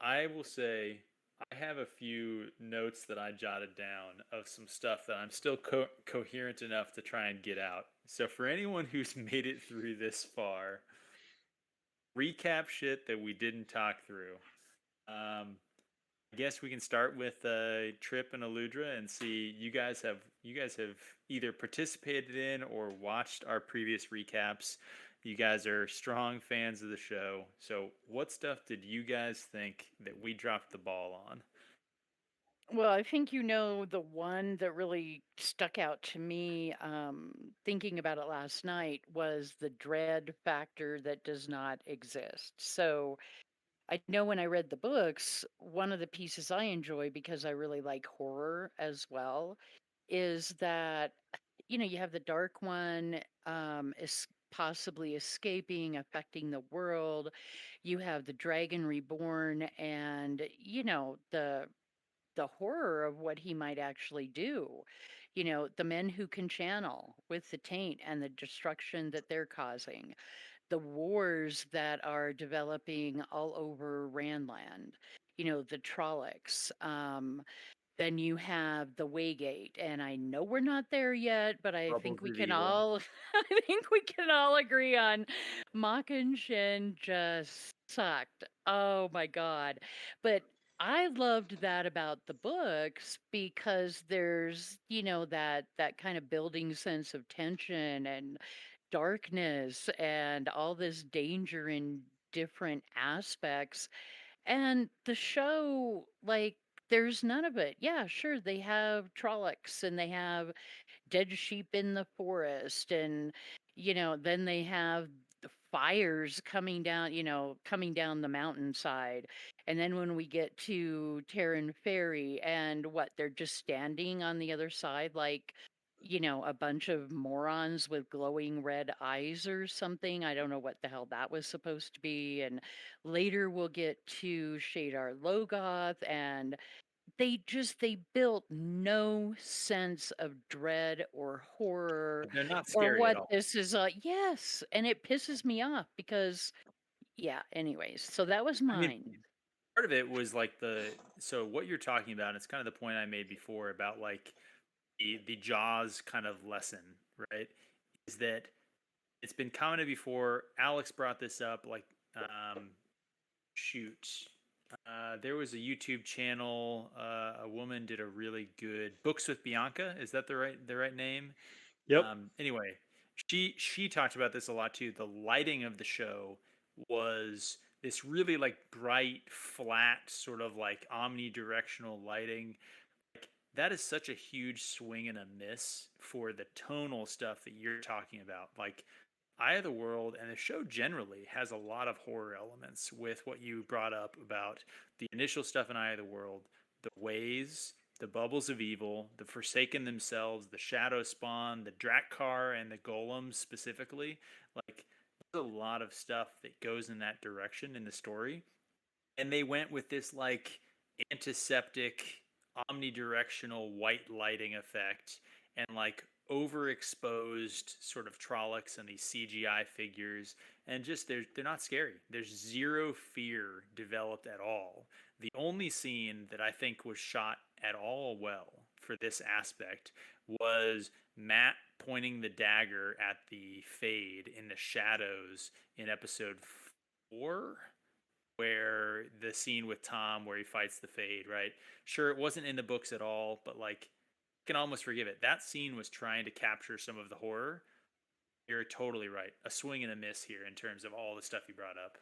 I will say I have a few notes that I jotted down of some stuff that I'm still coherent enough to try and get out. So for anyone who's made it through this far, recap shit that we didn't talk through. Um, I guess we can start with Tryp and Aludra and see you guys have either participated in or watched our previous recaps. You guys are strong fans of the show. So what stuff did you guys think that we dropped the ball on? Well, I think you know the one that really stuck out to me, thinking about it last night, was the dread factor that does not exist. So I know when I read the books, one of the pieces I enjoy because I really like horror as well is that, you have the dark one is possibly escaping, affecting the world. You have the dragon reborn, and, the horror of what he might actually do. The men who can channel with the taint and the destruction that they're causing, the wars that are developing all over Randland, the Trollocs. Then you have the Waygate, and I know we're not there yet, but I think Bubbles we of can Evil. all I think we can all agree on Mock and Shin just sucked. Oh my god. But I loved that about the books because there's, that kind of building sense of tension and darkness and all this danger in different aspects. And the show, like, there's none of it. Yeah, sure, they have Trollocs and they have dead sheep in the forest, and then they have the fires coming down the mountainside. And then when we get to Terran Ferry, and what, they're just standing on the other side like, a bunch of morons with glowing red eyes or something. I don't know what the hell that was supposed to be. And later we'll get to Shadar Logoth, and they built no sense of dread or horror They're not or scary at what all. this is. Yes, and it pisses me off because, yeah, anyways, so that was I mean, mine. part of it was like so what you're talking about, it's kind of the point I made before about like the Jaws kind of lesson, right? Is that it's been commented before. Alex brought this up. Like, shoot, there was a YouTube channel. A woman did a really good Books with Bianca. Is that the right name? Yep. Anyway, she talked about this a lot too. The lighting of the show was this really like bright, flat, sort of like omnidirectional lighting. That is such a huge swing and a miss for the tonal stuff that you're talking about. Like Eye of the World and the show generally has a lot of horror elements with what you brought up about the initial stuff in Eye of the World, the ways, the bubbles of evil, the Forsaken themselves, the Shadow Spawn, the Drakkar, and the Golems specifically. Like, there's a lot of stuff that goes in that direction in the story. And they went with this like antiseptic omnidirectional white lighting effect and like overexposed sort of Trollocs and these CGI figures, and just they're not scary. There's zero fear developed at all. The only scene that I think was shot at all well for this aspect was Matt pointing the dagger at the Fade in the shadows in episode 4, where the scene with Tom where he fights the Fade, right? Sure, it wasn't in the books at all, but like, you can almost forgive it. That scene was trying to capture some of the horror. You're totally right. A swing and a miss here in terms of all the stuff you brought up.